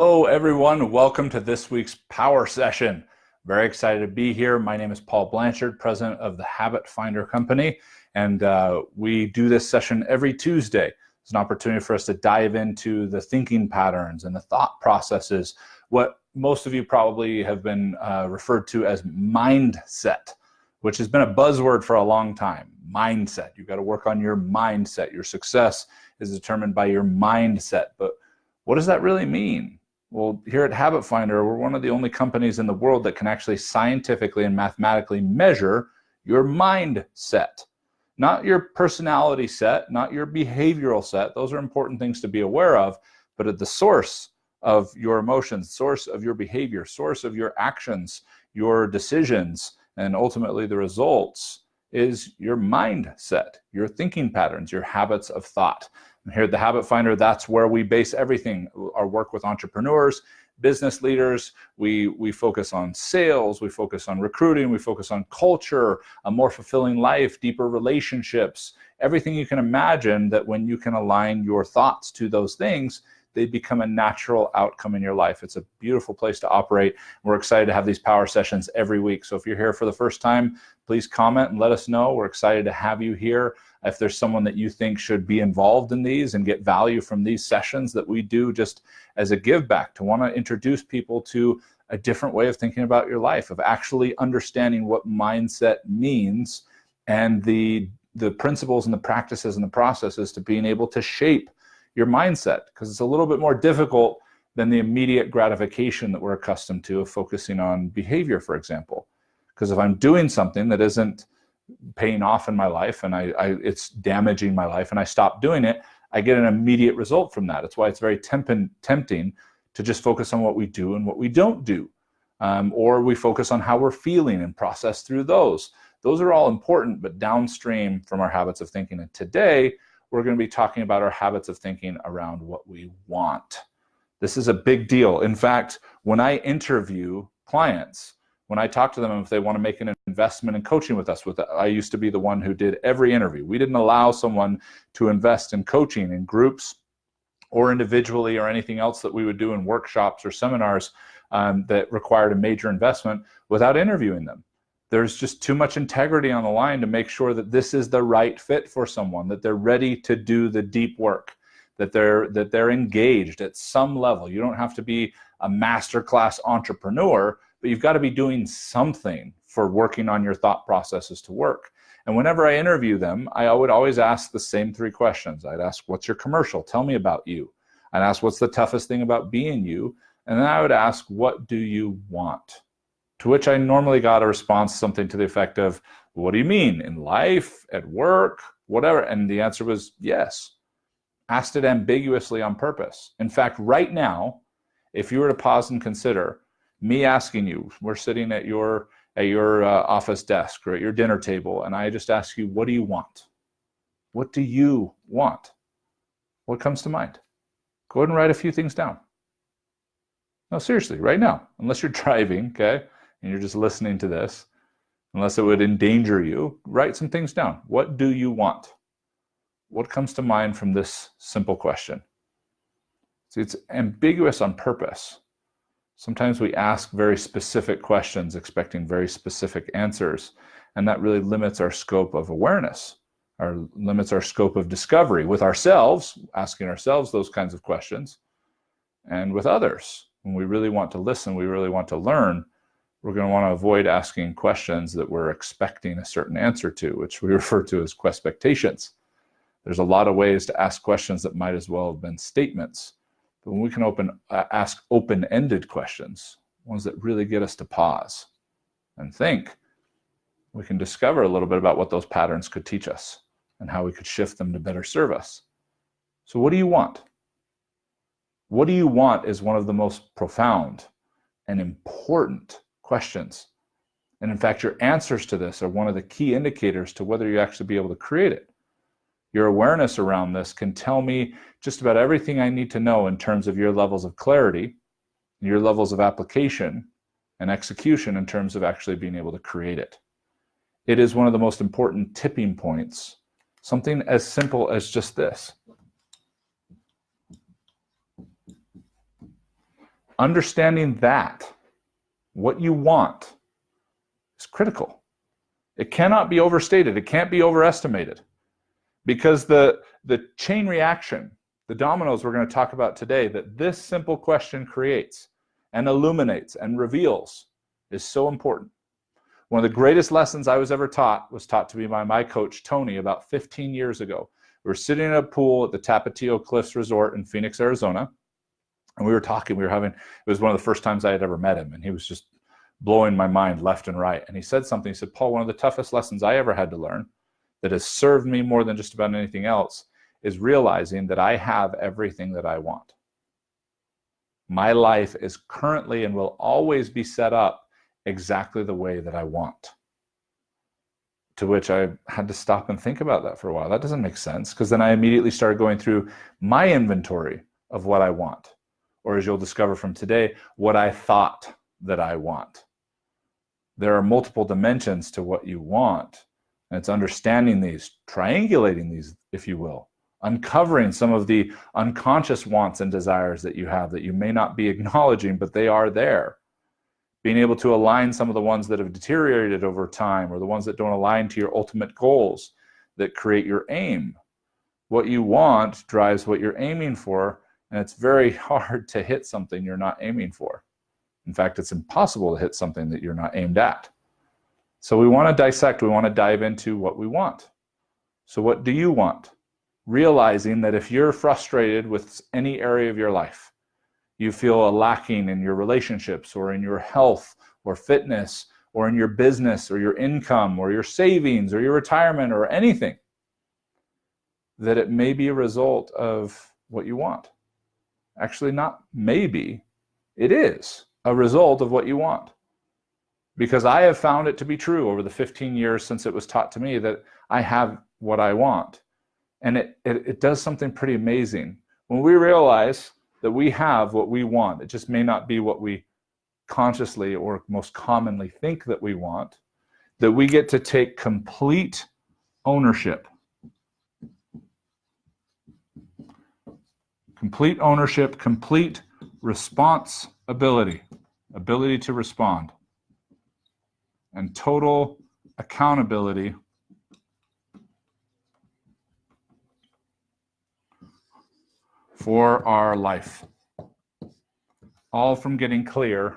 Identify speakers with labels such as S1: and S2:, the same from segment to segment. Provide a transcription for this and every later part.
S1: Hello, everyone. Welcome to this week's Power Session. Very excited to be here. My name is Paul Blanchard, president of the Habit Finder Company, and we do this session every Tuesday. It's an opportunity for us to dive into the thinking patterns and the thought processes, what most of you probably have been referred to as mindset, which has been a buzzword for a long time. Mindset. You've got to work on your mindset. Your success is determined by your mindset. But what does that really mean? Well, here at Habit Finder, we're one of the only companies in the world that can actually scientifically and mathematically measure your mindset. Not your personality set, not your behavioral set. Those are important things to be aware of, but at the source of your emotions, source of your behavior, source of your actions, your decisions, and ultimately the results is your mindset, your thinking patterns, your habits of thought. And here at the Habit Finder, that's where we base everything. Our work with entrepreneurs, business leaders, we focus on sales, we focus on recruiting, we focus on culture, a more fulfilling life, deeper relationships, everything you can imagine that when you can align your thoughts to those things, they become a natural outcome in your life. It's a beautiful place to operate. We're excited to have these power sessions every week. So if you're here for the first time, please comment and let us know. We're excited to have you here. If there's someone that you think should be involved in these and get value from these sessions that we do just as a give back, to want to introduce people to a different way of thinking about your life, of actually understanding what mindset means and the principles and the practices and the processes to being able to shape your mindset, because it's a little bit more difficult than the immediate gratification that we're accustomed to of focusing on behavior, for example. Because if I'm doing something that isn't paying off in my life and it's damaging my life and I stop doing it, I get an immediate result from that. It's why it's very tempting to just focus on what we do and what we don't do. Or we focus on how we're feeling and process through those. Those are all important, but downstream from our habits of thinking. And today, we're going to be talking about our habits of thinking around what we want. This is a big deal. In fact, when I interview clients, when I talk to them if they want to make an investment in coaching with us, I used to be the one who did every interview. We didn't allow someone to invest in coaching in groups or individually or anything else that we would do in workshops or seminars that required a major investment without interviewing them. There's just too much integrity on the line to make sure that this is the right fit for someone, that they're ready to do the deep work, that they're engaged at some level. You don't have to be a masterclass entrepreneur, but you've got to be doing something for working on your thought processes to work. And whenever I interview them, I would always ask the same three questions. I'd ask, what's your commercial? Tell me about you. I'd ask, what's the toughest thing about being you? And then I would ask, what do you want? To which I normally got a response, something to the effect of, what do you mean? In life, at work, whatever? And the answer was yes. Asked it ambiguously on purpose. In fact, right now, if you were to pause and consider me asking you, we're sitting at your office desk or at your dinner table, and I just ask you, what do you want? What do you want? What comes to mind? Go ahead and write a few things down. No, seriously, right now, unless you're driving, okay? And you're just listening to this, unless it would endanger you, write some things down. What do you want? What comes to mind from this simple question? See, it's ambiguous on purpose. Sometimes we ask very specific questions expecting very specific answers, and that really limits our scope of awareness, or limits our scope of discovery with ourselves, asking ourselves those kinds of questions, and with others. When we really want to listen, we really want to learn, we're going to want to avoid asking questions that we're expecting a certain answer to, which we refer to as quespectations. There's a lot of ways to ask questions that might as well have been statements. But when we can ask open-ended questions, ones that really get us to pause and think, we can discover a little bit about what those patterns could teach us and how we could shift them to better serve us. So what do you want? What do you want is one of the most profound and important questions. And in fact, your answers to this are one of the key indicators to whether you actually be able to create it. Your awareness around this can tell me just about everything I need to know in terms of your levels of clarity, your levels of application and execution in terms of actually being able to create it. It is one of the most important tipping points, something as simple as just this. Understanding that, what you want, is critical. It cannot be overstated. It can't be overestimated. Because the chain reaction, the dominoes we're going to talk about today, that this simple question creates and illuminates and reveals is so important. One of the greatest lessons I was ever taught was taught to me by my coach, Tony, about 15 years ago. We were sitting in a pool at the Tapatio Cliffs Resort in Phoenix, Arizona, and we were talking. It was one of the first times I had ever met him, and he was just blowing my mind left and right. And he said something. He said, Paul, one of the toughest lessons I ever had to learn that has served me more than just about anything else is realizing that I have everything that I want. My life is currently and will always be set up exactly the way that I want. To which I had to stop and think about that for a while. That doesn't make sense, because then I immediately started going through my inventory of what I want, or as you'll discover from today, what I thought that I want. There are multiple dimensions to what you want, and it's understanding these, triangulating these, if you will, uncovering some of the unconscious wants and desires that you have that you may not be acknowledging, but they are there. Being able to align some of the ones that have deteriorated over time, or the ones that don't align to your ultimate goals that create your aim. What you want drives what you're aiming for, and it's very hard to hit something you're not aiming for. In fact, it's impossible to hit something that you're not aimed at. So we want to dissect, we want to dive into what we want. So what do you want? Realizing that if you're frustrated with any area of your life, you feel a lacking in your relationships or in your health or fitness or in your business or your income or your savings or your retirement or anything, that it may be a result of what you want. Actually, not maybe, it is a result of what you want. Because I have found it to be true over the 15 years since it was taught to me that I have what I want. And it does something pretty amazing. When we realize that we have what we want, it just may not be what we consciously or most commonly think that we want, that we get to take complete ownership. Complete ownership, complete responsibility, ability to respond, and total accountability for our life. All from getting clear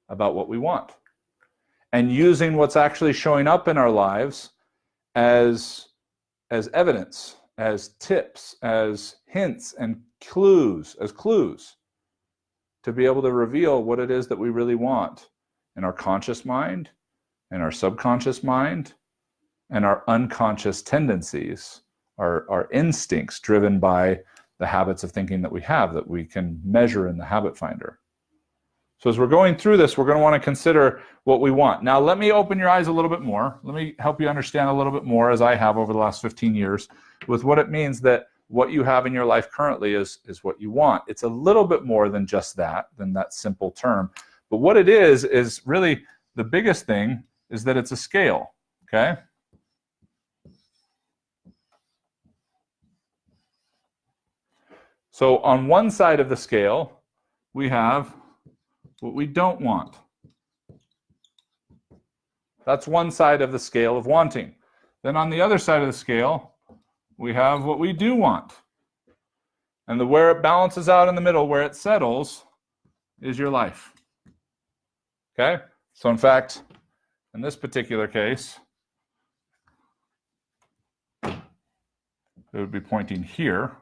S1: about what we want and using what's actually showing up in our lives as evidence, as tips, as hints and clues to be able to reveal what it is that we really want in our conscious mind, in our subconscious mind, and our unconscious tendencies, our instincts driven by the habits of thinking that we have that we can measure in the habit finder. So as we're going through this, we're going to want to consider what we want. Now, let me open your eyes a little bit more. Let me help you understand a little bit more, as I have over the last 15 years, with what it means that what you have in your life currently is what you want. It's a little bit more than just that, than that simple term. But what it is really the biggest thing is that it's a scale, okay? So on one side of the scale, we have what we don't want. That's one side of the scale of wanting. Then on the other side of the scale, we have what we do want. And where it balances out in the middle, where it settles, is your life. Okay? So in fact, in this particular case, it would be pointing here,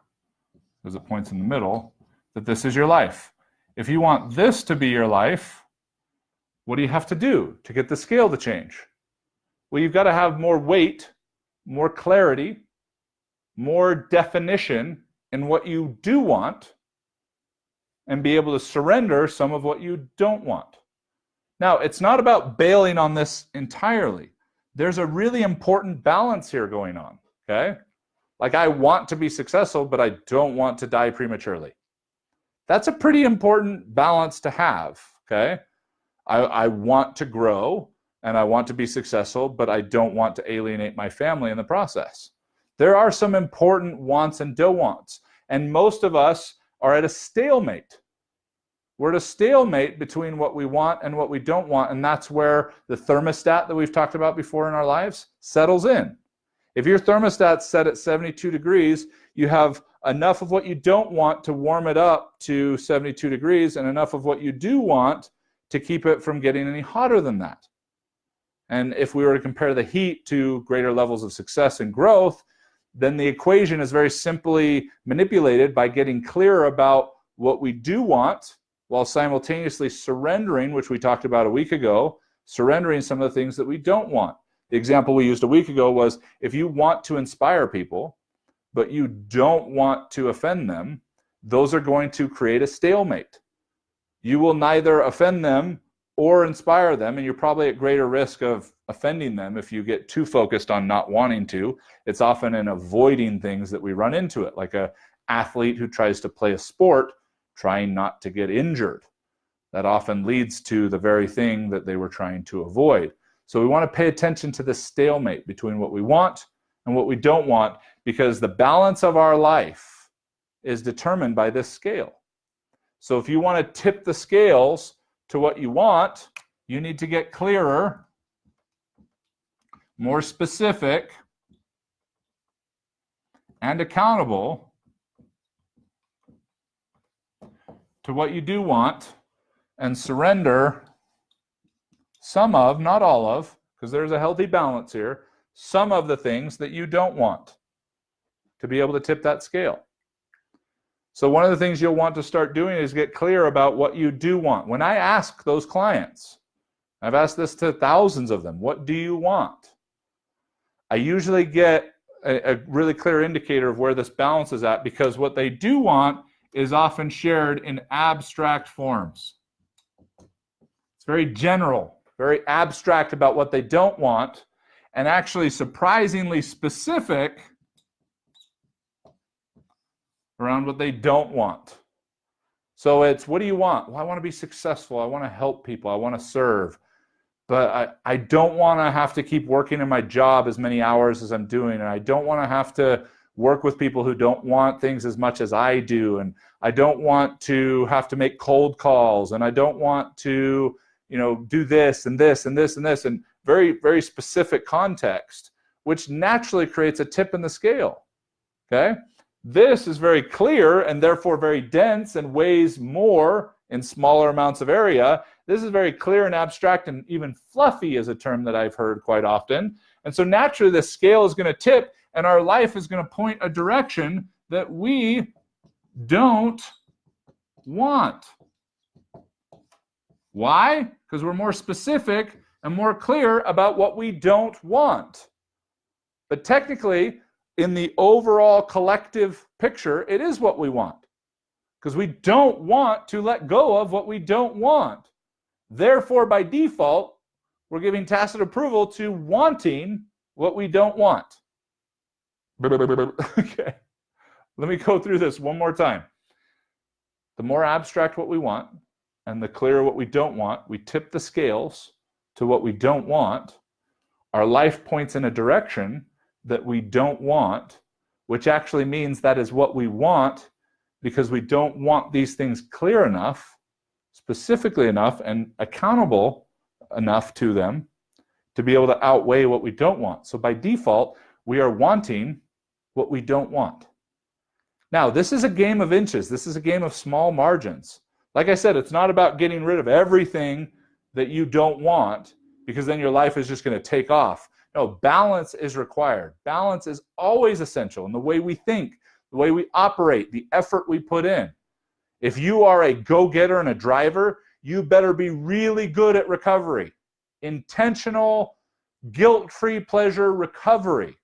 S1: because it points in the middle, that this is your life. If you want this to be your life, what do you have to do to get the scale to change? Well, you've got to have more weight, more clarity, more definition in what you do want, and be able to surrender some of what you don't want. Now, it's not about bailing on this entirely. There's a really important balance here going on, okay? Like, I want to be successful, but I don't want to die prematurely. That's a pretty important balance to have, okay? I want to grow and I want to be successful, but I don't want to alienate my family in the process. There are some important wants and don't wants, and most of us are at a stalemate. We're at a stalemate between what we want and what we don't want, and that's where the thermostat that we've talked about before in our lives settles in. If your thermostat's set at 72 degrees, you have enough of what you don't want to warm it up to 72 degrees and enough of what you do want to keep it from getting any hotter than that. And if we were to compare the heat to greater levels of success and growth, then the equation is very simply manipulated by getting clear about what we do want while simultaneously surrendering, which we talked about a week ago, surrendering some of the things that we don't want. The example we used a week ago was if you want to inspire people, but you don't want to offend them, those are going to create a stalemate. You will neither offend them or inspire them, and you're probably at greater risk of offending them if you get too focused on not wanting to. It's often in avoiding things that we run into it, like an athlete who tries to play a sport trying not to get injured. That often leads to the very thing that they were trying to avoid. So we want to pay attention to the stalemate between what we want and what we don't want, because the balance of our life is determined by this scale. So if you want to tip the scales to what you want, you need to get clearer, more specific, and accountable to what you do want, and surrender some of, not all of, because there's a healthy balance here, some of the things that you don't want to be able to tip that scale. So one of the things you'll want to start doing is get clear about what you do want. When I ask those clients, I've asked this to thousands of them, what do you want? I usually get a really clear indicator of where this balance is at, because what they do want is often shared in abstract forms. It's very general, very abstract about what they don't want, and actually surprisingly specific around what they don't want. So it's, what do you want? Well, I want to be successful. I want to help people. I want to serve. But I don't want to have to keep working in my job as many hours as I'm doing. And I don't want to have to work with people who don't want things as much as I do. And I don't want to have to make cold calls. And I don't want to, do this and this and this and this, and very, very specific context, which naturally creates a tip in the scale. Okay? This is very clear and therefore very dense and weighs more in smaller amounts of area. This is very clear and abstract, and even fluffy is a term that I've heard quite often. And so naturally the scale is going to tip, and our life is going to point a direction that we don't want. Why? Because we're more specific and more clear about what we don't want. But technically, in the overall collective picture, it is what we want, because we don't want to let go of what we don't want. Therefore, by default, we're giving tacit approval to wanting what we don't want. Okay, let me go through this one more time. The more abstract what we want and the clearer what we don't want, we tip the scales to what we don't want. Our life points in a direction that we don't want, which actually means that is what we want, because we don't want these things clear enough, specifically enough, and accountable enough to them to be able to outweigh what we don't want. So by default, we are wanting what we don't want. Now, this is a game of inches. This is a game of small margins. Like I said, it's not about getting rid of everything that you don't want, because then your life is just going to take off. No, balance is required. Balance is always essential in the way we think, the way we operate, the effort we put in. If you are a go-getter and a driver, you better be really good at recovery. Intentional, guilt-free pleasure recovery.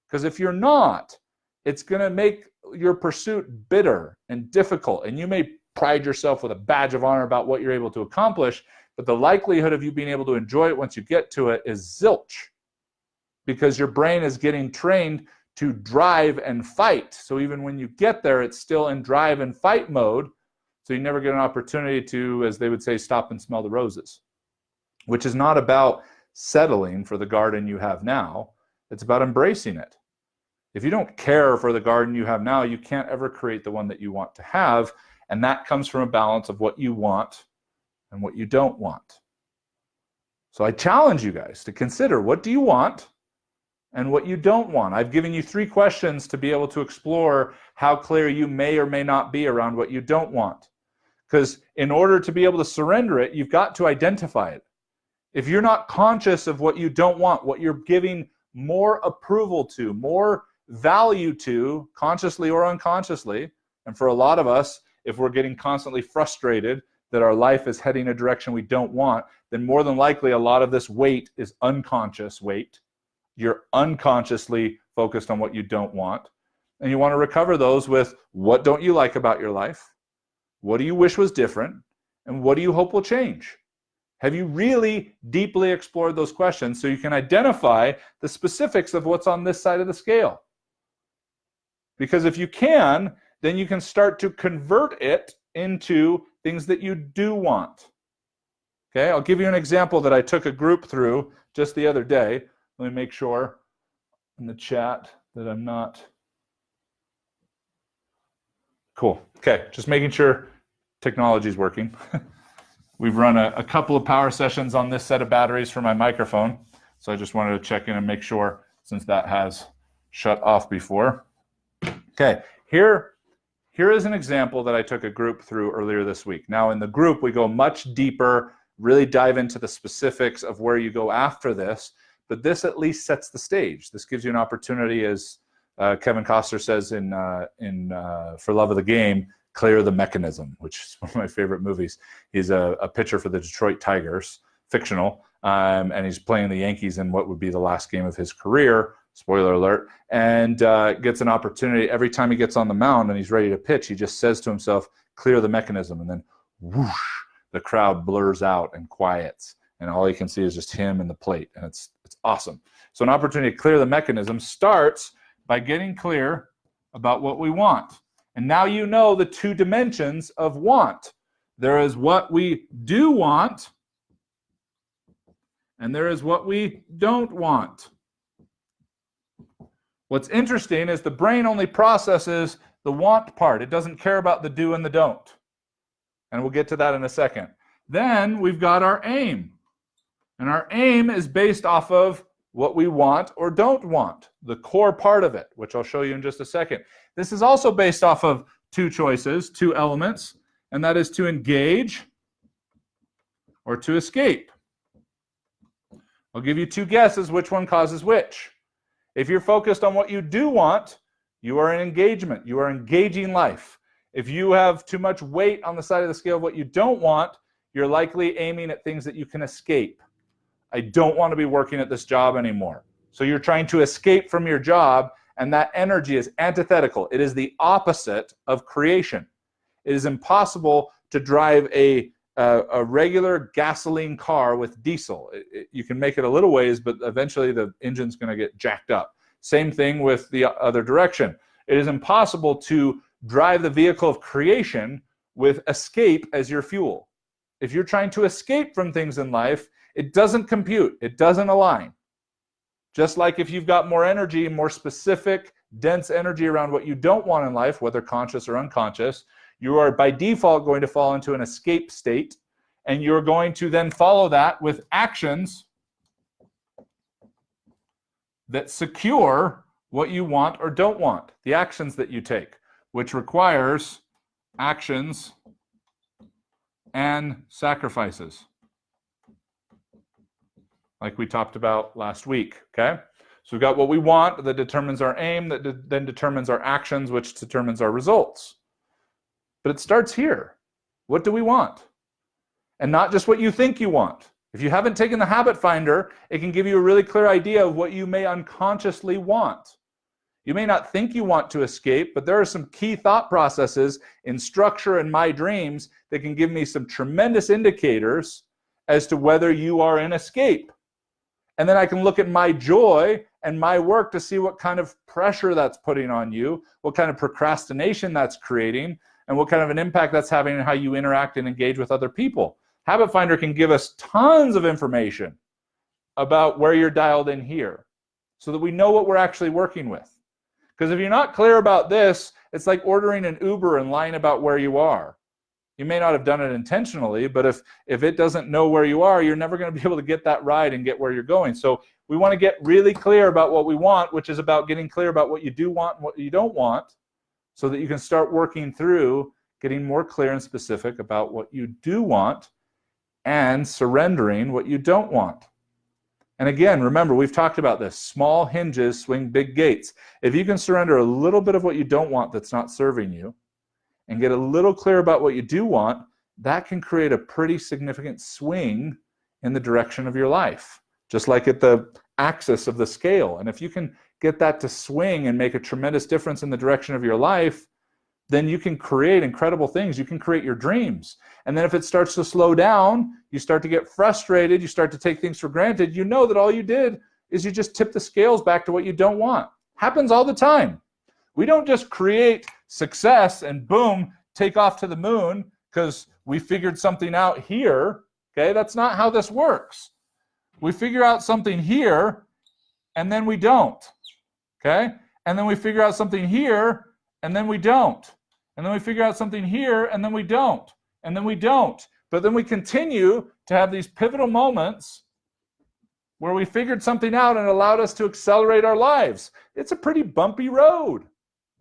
S1: Because if you're not, it's going to make your pursuit bitter and difficult. And you may pride yourself with a badge of honor about what you're able to accomplish, but the likelihood of you being able to enjoy it once you get to it is zilch, because your brain is getting trained to drive and fight. So even when you get there, it's still in drive and fight mode. So you never get an opportunity to, as they would say, stop and smell the roses, which is not about settling for the garden you have now. It's about embracing it. If you don't care for the garden you have now, you can't ever create the one that you want to have. And that comes from a balance of what you want and what you don't want. So I challenge you guys to consider, what do you want and what you don't want? I've given you 3 questions to be able to explore how clear you may or may not be around what you don't want. Because in order to be able to surrender it, you've got to identify it. If you're not conscious of what you don't want, what you're giving more approval to, more value to, consciously or unconsciously, and for a lot of us, if we're getting constantly frustrated that our life is heading a direction we don't want, then more than likely a lot of this weight is unconscious weight. You're unconsciously focused on what you don't want. And you want to recover those with, what don't you like about your life? What do you wish was different? And what do you hope will change? Have you really deeply explored those questions so you can identify the specifics of what's on this side of the scale? Because if you can, then you can start to convert it into things that you do want. Okay, I'll give you an example that I took a group through just the other day. Let me make sure in the chat that I'm not. Cool. Okay, just making sure technology is working. We've run a couple of power sessions on this set of batteries for my microphone. So I just wanted to check in and make sure, since that has shut off before. Okay, here is an example that I took a group through earlier this week. Now in the group, we go much deeper, really dive into the specifics of where you go after this, but this at least sets the stage. This gives you an opportunity, as Kevin Costner says in For Love of the Game, clear the mechanism, which is one of my favorite movies. He's a pitcher for the Detroit Tigers, fictional, and he's playing the Yankees in what would be the last game of his career, spoiler alert, and gets an opportunity. Every time he gets on the mound and he's ready to pitch, he just says to himself, clear the mechanism, and then whoosh, the crowd blurs out and quiets, and all you can see is just him and the plate, and it's awesome. So an opportunity to clear the mechanism starts by getting clear about what we want. And now you know the 2 dimensions of want. There is what we do want, and there is what we don't want. What's interesting is the brain only processes the want part. It doesn't care about the do and the don't. And we'll get to that in a second. Then we've got our aim. And our aim is based off of what we want or don't want, the core part of it, which I'll show you in just a second. This is also based off of 2 choices, 2 elements, and that is to engage or to escape. I'll give you 2 guesses which one causes which. If you're focused on what you do want, you are in engagement. You are engaging life. If you have too much weight on the side of the scale of what you don't want, you're likely aiming at things that you can escape. I don't want to be working at this job anymore. So you're trying to escape from your job, and that energy is antithetical. It is the opposite of creation. It is impossible to drive a regular gasoline car with diesel. You can make it a little ways, but eventually the engine's going to get jacked up. Same thing with the other direction. It is impossible to drive the vehicle of creation with escape as your fuel. If you're trying to escape from things in life, it doesn't compute. It doesn't align. Just like if you've got more energy, more specific, dense energy around what you don't want in life, whether conscious or unconscious, you are by default going to fall into an escape state, and you're going to then follow that with actions that secure what you want or don't want, the actions that you take, which requires actions and sacrifices, like we talked about last week, okay? So we've got what we want that determines our aim, that then determines our actions, which determines our results. But it starts here. What do we want? And not just what you think you want. If you haven't taken the habit finder, it can give you a really clear idea of what you may unconsciously want. You may not think you want to escape, but there are some key thought processes in structure and my dreams that can give me some tremendous indicators as to whether you are in escape. And then I can look at my joy and my work to see what kind of pressure that's putting on you, what kind of procrastination that's creating, and what kind of an impact that's having on how you interact and engage with other people. Habit Finder can give us tons of information about where you're dialed in here so that we know what we're actually working with. Because if you're not clear about this, it's like ordering an Uber and lying about where you are. You may not have done it intentionally, but if it doesn't know where you are, you're never going to be able to get that ride and get where you're going. So we want to get really clear about what we want, which is about getting clear about what you do want and what you don't want, so that you can start working through getting more clear and specific about what you do want and surrendering what you don't want. And again, remember, we've talked about this. Small hinges swing big gates. If you can surrender a little bit of what you don't want that's not serving you and get a little clear about what you do want, that can create a pretty significant swing in the direction of your life, just like at the axis of the scale. And if you can get that to swing and make a tremendous difference in the direction of your life, then you can create incredible things. You can create your dreams. And then if it starts to slow down, you start to get frustrated, you start to take things for granted, you know that all you did is you just tip the scales back to what you don't want. Happens all the time. We don't just create success and boom, take off to the moon because we figured something out here. Okay, that's not how this works. We figure out something here and then we don't. Okay, and then we figure out something here and then we don't. And then we figure out something here and then we don't. And then we don't. But then we continue to have these pivotal moments where we figured something out and allowed us to accelerate our lives. It's a pretty bumpy road.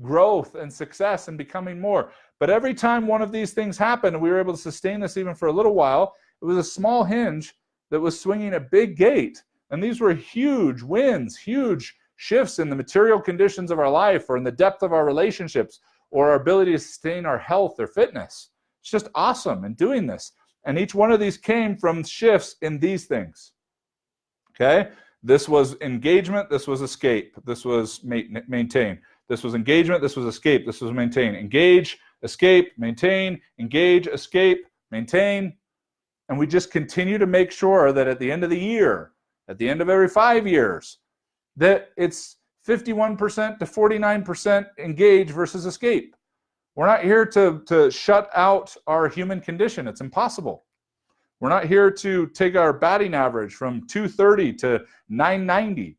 S1: Growth and success and becoming more. But every time one of these things happened and we were able to sustain this even for a little while, it was a small hinge that was swinging a big gate. And these were huge wins, huge shifts in the material conditions of our life or in the depth of our relationships or our ability to sustain our health or fitness. It's just awesome in doing this. And each one of these came from shifts in these things. Okay? This was engagement, this was escape, this was maintain. This was engagement, this was escape, this was maintain. Engage, escape, maintain, engage, escape, maintain. And we just continue to make sure that at the end of the year, at the end of every 5 years, that it's 51% to 49% engage versus escape. We're not here to shut out our human condition. It's impossible. We're not here to take our batting average from 230 to 990.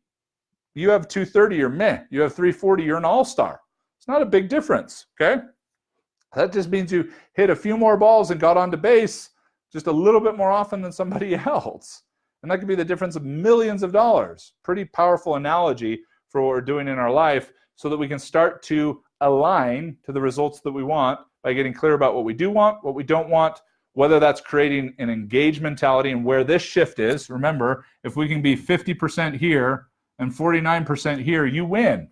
S1: You have 230, you're meh. You have 340, you're an all-star. It's not a big difference, okay? That just means you hit a few more balls and got onto base just a little bit more often than somebody else. And that could be the difference of millions of dollars. Pretty powerful analogy for what we're doing in our life so that we can start to align to the results that we want by getting clear about what we do want, what we don't want, whether that's creating an engaged mentality and where this shift is. Remember, if we can be 50% here and 49% here, you win.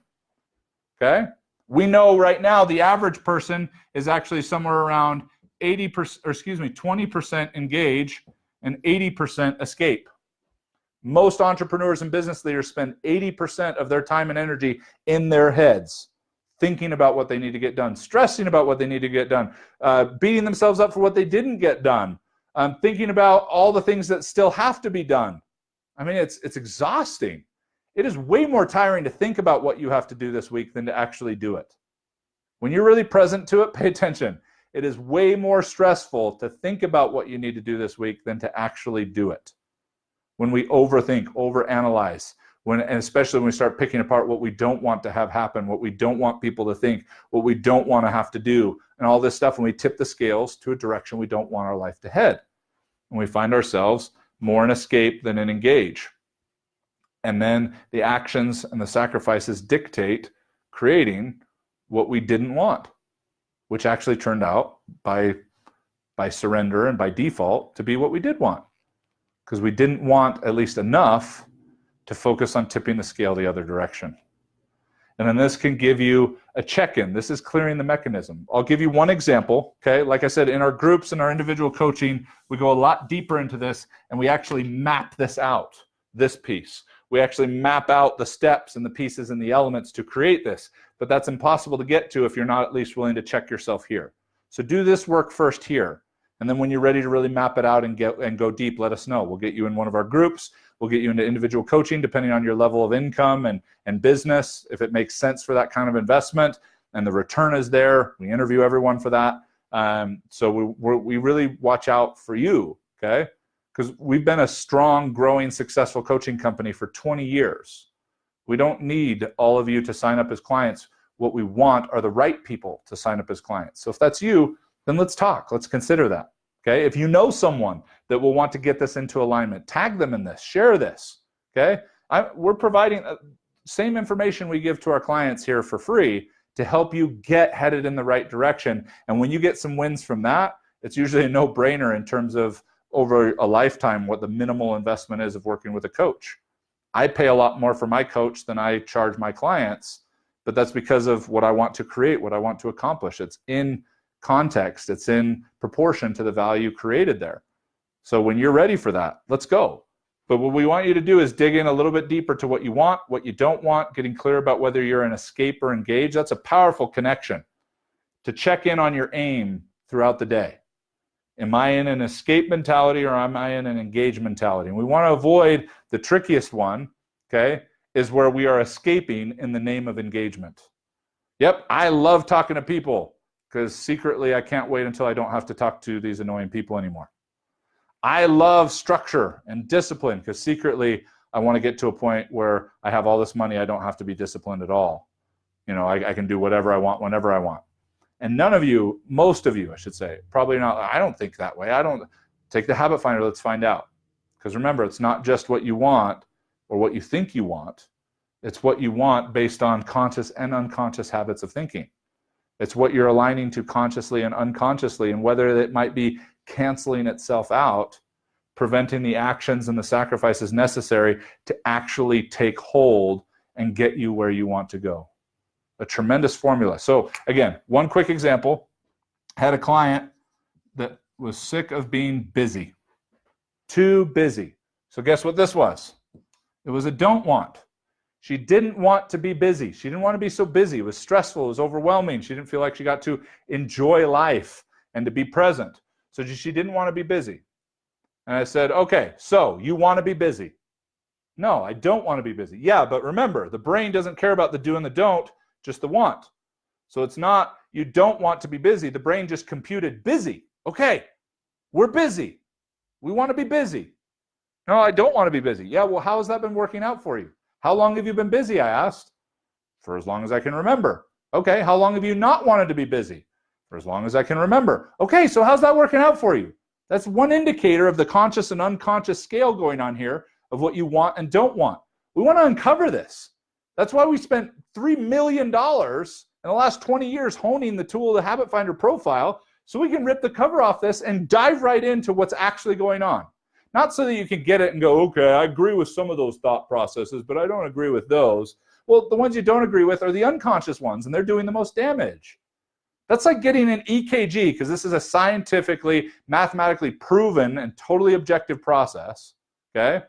S1: Okay? We know right now the average person is actually somewhere around 20% engage and 80% escape. Most entrepreneurs and business leaders spend 80% of their time and energy in their heads, thinking about what they need to get done, stressing about what they need to get done, beating themselves up for what they didn't get done, thinking about all the things that still have to be done. I mean, it's exhausting. It is way more tiring to think about what you have to do this week than to actually do it. When you're really present to it, pay attention. It is way more stressful to think about what you need to do this week than to actually do it. When we overthink, overanalyze, and especially when we start picking apart what we don't want to have happen, what we don't want people to think, what we don't want to have to do, and all this stuff, when we tip the scales to a direction we don't want our life to head. And we find ourselves more in escape than in engage. And then the actions and the sacrifices dictate creating what we didn't want, which actually turned out by surrender and by default to be what we did want. Because we didn't want at least enough to focus on tipping the scale the other direction. And then this can give you a check-in. This is clearing the mechanism. I'll give you one example, okay? Like I said, in our groups and our individual coaching, we go a lot deeper into this and we actually map this out, this piece. We actually map out the steps and the pieces and the elements to create this. But that's impossible to get to if you're not at least willing to check yourself here. So do this work first here. And then when you're ready to really map it out and go deep, let us know. We'll get you in one of our groups. We'll get you into individual coaching depending on your level of income and business, if it makes sense for that kind of investment and the return is there. We interview everyone for that. So we really watch out for you, okay? Because we've been a strong, growing, successful coaching company for 20 years. We don't need all of you to sign up as clients. What we want are the right people to sign up as clients. So if that's you, then let's talk. Let's consider that. Okay. If you know someone that will want to get this into alignment, tag them in this, share this. Okay. We're providing same information we give to our clients here for free to help you get headed in the right direction. And when you get some wins from that, it's usually a no-brainer in terms of over a lifetime what the minimal investment is of working with a coach. I pay a lot more for my coach than I charge my clients, but that's because of what I want to create, what I want to accomplish. It's in context, it's in proportion to the value created there. So when you're ready for that, let's go. But what we want you to do is dig in a little bit deeper to what you want, what you don't want, getting clear about whether you're an escape or engage. That's a powerful connection to check in on your aim throughout the day. Am I in an escape mentality or am I in an engage mentality? And we want to avoid the trickiest one, okay, is where we are escaping in the name of engagement. Yep, I love talking to people because secretly I can't wait until I don't have to talk to these annoying people anymore. I love structure and discipline because secretly I want to get to a point where I have all this money, I don't have to be disciplined at all. You know, I can do whatever I want, whenever I want. And none of you, most of you, I should say, probably not, I don't think that way. I don't. Take the habit finder, let's find out. Because remember, it's not just what you want or what you think you want. It's what you want based on conscious and unconscious habits of thinking. It's what you're aligning to consciously and unconsciously, and whether it might be canceling itself out, preventing the actions and the sacrifices necessary to actually take hold and get you where you want to go. A tremendous formula. So again, one quick example. Had a client that was sick of being busy. Too busy. So guess what this was? It was a don't want. She didn't want to be busy. She didn't want to be so busy. It was stressful. It was overwhelming. She didn't feel like she got to enjoy life and to be present. So she didn't want to be busy. And I said, okay, so you want to be busy? No, I don't want to be busy. Yeah, but remember, the brain doesn't care about the do and the don't, just the want. So it's not you don't want to be busy. The brain just computed busy. Okay, we're busy. We want to be busy. No, I don't want to be busy. Yeah, well, how has that been working out for you? How long have you been busy, I asked. For as long as I can remember. Okay, how long have you not wanted to be busy? For as long as I can remember. Okay, so how's that working out for you? That's one indicator of the conscious and unconscious scale going on here of what you want and don't want. We want to uncover this. That's why we spent $3 million in the last 20 years honing the tool, the Habit Finder profile, so we can rip the cover off this and dive right into what's actually going on. Not so that you can get it and go, okay, I agree with some of those thought processes, but I don't agree with those. Well, the ones you don't agree with are the unconscious ones, and they're doing the most damage. That's like getting an EKG, because this is a scientifically, mathematically proven and totally objective process, okay?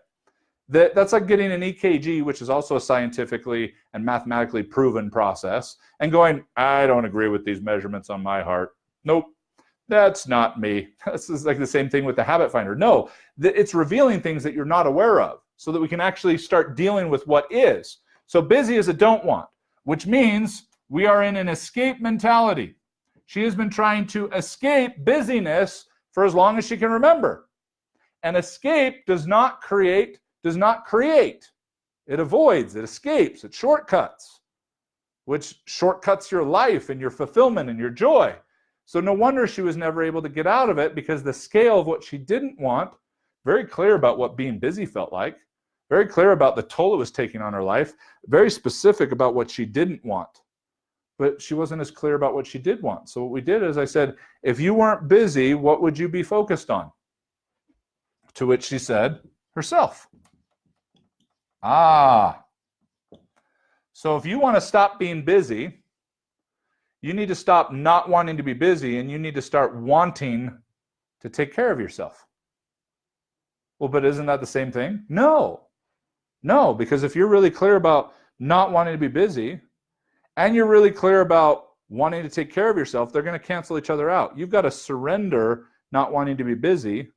S1: That's like getting an EKG, which is also a scientifically and mathematically proven process, and going, I don't agree with these measurements on my heart. Nope, that's not me. This is like the same thing with the Habit Finder. No, it's revealing things that you're not aware of so that we can actually start dealing with what is. So busy is a don't want, which means we are in an escape mentality. She has been trying to escape busyness for as long as she can remember. And escape does not create. It avoids, it escapes, it shortcuts, which shortcuts your life and your fulfillment and your joy. So no wonder she was never able to get out of it, because the scale of what she didn't want, very clear about what being busy felt like, very clear about the toll it was taking on her life, very specific about what she didn't want. But she wasn't as clear about what she did want. So what we did is I said, if you weren't busy, what would you be focused on? To which she said, herself. So if you want to stop being busy, you need to stop not wanting to be busy, and you need to start wanting to take care of yourself. Well, but isn't that the same thing? No, because if you're really clear about not wanting to be busy, and you're really clear about wanting to take care of yourself, they're going to cancel each other out. You've got to surrender not wanting to be busy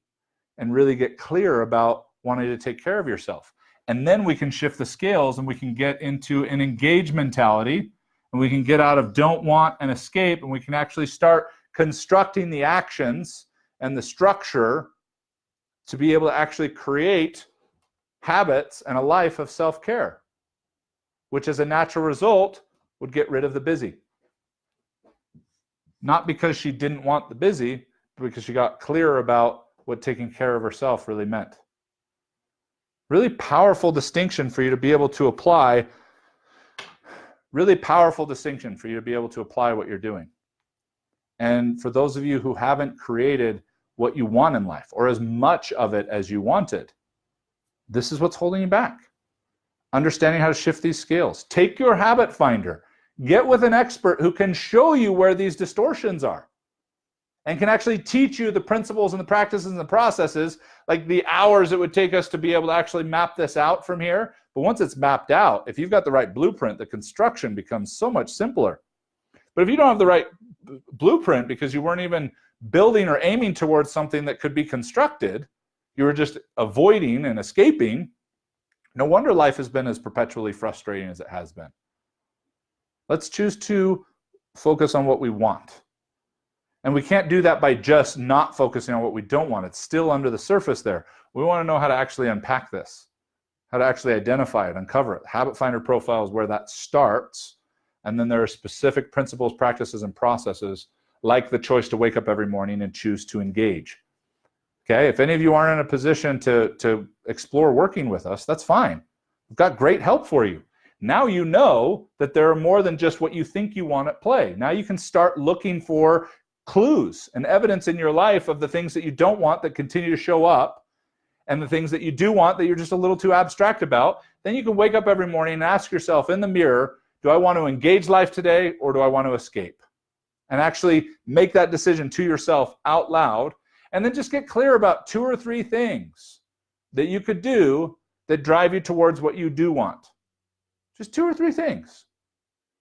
S1: and really get clear about wanting to take care of yourself. And then we can shift the scales and we can get into an engage mentality, and we can get out of don't want and escape, and we can actually start constructing the actions and the structure to be able to actually create habits and a life of self-care, which as a natural result would get rid of the busy. not because she didn't want the busy, but because she got clear about what taking care of herself really meant. Really powerful distinction for you to be able to apply. Really powerful distinction for you to be able to apply what you're doing. And for those of you who haven't created what you want in life, or as much of it as you wanted, this is what's holding you back. Understanding how to shift these scales. Take your habit finder. Get with an expert who can show you where these distortions are and can actually teach you the principles and the practices and the processes, like the hours it would take us to be able to actually map this out from here. But once it's mapped out, if you've got the right blueprint, the construction becomes so much simpler. But if you don't have the right blueprint because you weren't even building or aiming towards something that could be constructed, you were just avoiding and escaping, no wonder life has been as perpetually frustrating as it has been. Let's choose to focus on what we want. And we can't do that by just not focusing on what we don't want. It's still under the surface there. We want to know how to actually unpack this, how to actually identify it, uncover it. Habit Finder profile is where that starts. And then there are specific principles, practices, and processes, like the choice to wake up every morning and choose to engage. Okay, if any of you aren't in a position to explore working with us, that's fine. We've got great help for you. Now you know that there are more than just what you think you want at play. Now you can start looking for clues and evidence in your life of the things that you don't want that continue to show up, and the things that you do want that you're just a little too abstract about. Then you can wake up every morning and ask yourself in the mirror, do I want to engage life today or do I want to escape? And actually make that decision to yourself out loud, and then just get clear about 2 or 3 things that you could do that drive you towards what you do want. Just 2 or 3 things.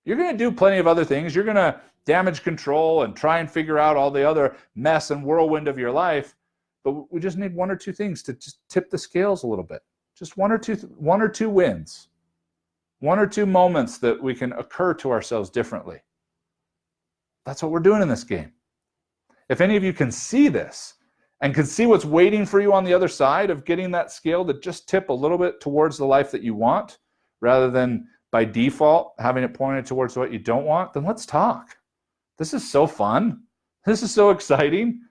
S1: You're going to do plenty of other things. You're going to damage control and try and figure out all the other mess and whirlwind of your life. But we just need 1 or 2 things to just tip the scales a little bit. Just 1 or 2 wins. 1 or 2 moments that we can occur to ourselves differently. That's what we're doing in this game. If any of you can see this and can see what's waiting for you on the other side of getting that scale to just tip a little bit towards the life that you want, rather than by default having it pointed towards what you don't want, then let's talk. This is so fun. This is so exciting.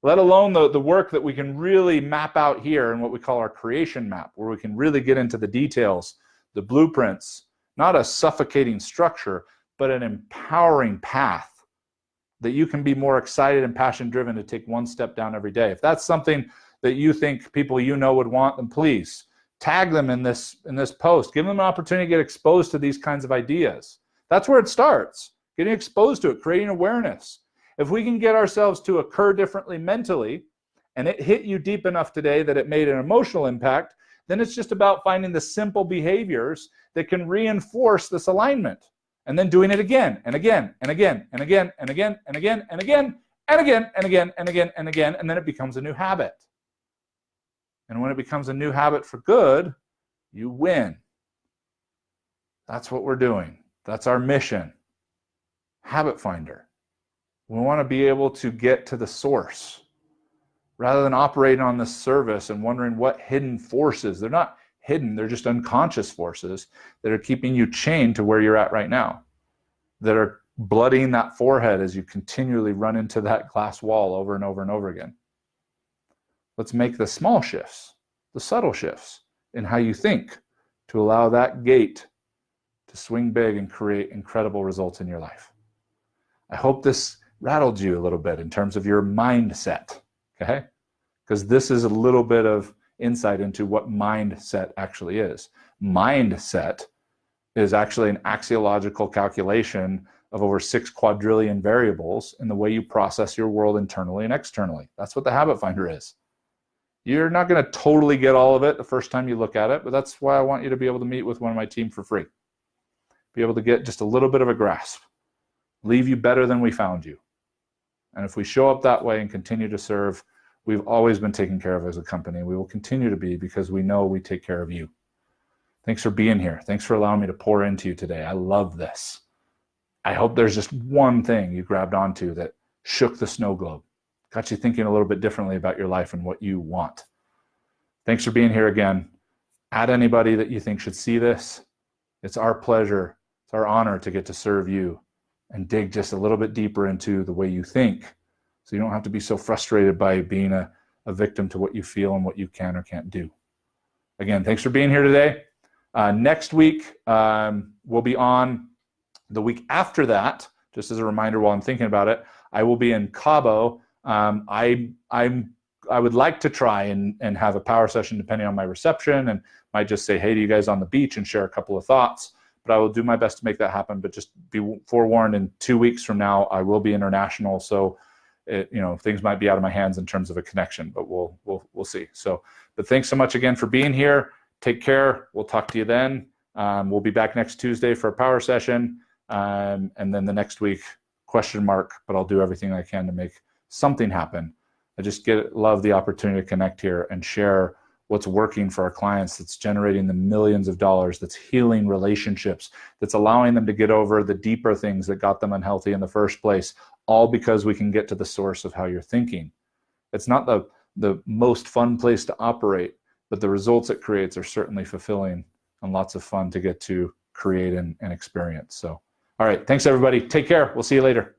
S1: Let alone the work that we can really map out here in what we call our creation map, where we can really get into the details, the blueprints, not a suffocating structure, but an empowering path that you can be more excited and passion driven to take 1 step down every day. If that's something that you think people you know would want, then please tag them in this post. Give them an opportunity to get exposed to these kinds of ideas. That's where it starts, getting exposed to it, creating awareness. If we can get ourselves to occur differently mentally, and it hit you deep enough today that it made an emotional impact, then it's just about finding the simple behaviors that can reinforce this alignment, and then doing it again and again and again and again and again and again and again and again and again and again and again, and then it becomes a new habit. And when it becomes a new habit for good, you win. That's what we're doing. That's our mission. Habit Finder. We want to be able to get to the source rather than operating on this service and wondering what hidden forces. They're not hidden, they're just unconscious forces that are keeping you chained to where you're at right now, that are bloodying that forehead as you continually run into that glass wall over and over and over again. Let's make the small shifts, the subtle shifts in how you think to allow that gate to swing big and create incredible results in your life. I hope this rattled you a little bit in terms of your mindset, okay? Because this is a little bit of insight into what mindset actually is. Mindset is actually an axiological calculation of over 6 quadrillion variables in the way you process your world internally and externally. That's what the Habit Finder is. You're not going to totally get all of it the first time you look at it, but that's why I want you to be able to meet with one of my team for free. Be able to get just a little bit of a grasp. Leave you better than we found you. And if we show up that way and continue to serve, we've always been taken care of as a company. We will continue to be, because we know we take care of you. Thanks for being here. Thanks for allowing me to pour into you today. I love this. I hope there's just one thing you grabbed onto that shook the snow globe, got you thinking a little bit differently about your life and what you want. Thanks for being here again. Add anybody that you think should see this. It's our pleasure. It's our honor to get to serve you and dig just a little bit deeper into the way you think, so you don't have to be so frustrated by being a victim to what you feel and what you can or can't do. Again, thanks for being here today. Next week, we'll be on. The week after that, just as a reminder while I'm thinking about it, I will be in Cabo. I would like to try and have a power session depending on my reception, and might just say hey to you guys on the beach and share a couple of thoughts. But I will do my best to make that happen. But just be forewarned, in 2 weeks from now, I will be international. So, things might be out of my hands in terms of a connection, but we'll see. So, but thanks so much again for being here. Take care. We'll talk to you then. We'll be back next Tuesday for a power session. And then the next week, question mark, but I'll do everything I can to make something happen. I just love the opportunity to connect here and share what's working for our clients, that's generating the millions of dollars, that's healing relationships, that's allowing them to get over the deeper things that got them unhealthy in the first place, all because we can get to the source of how you're thinking. It's not the most fun place to operate, but the results it creates are certainly fulfilling and lots of fun to get to create and experience. So, all right, thanks everybody. Take care. We'll see you later.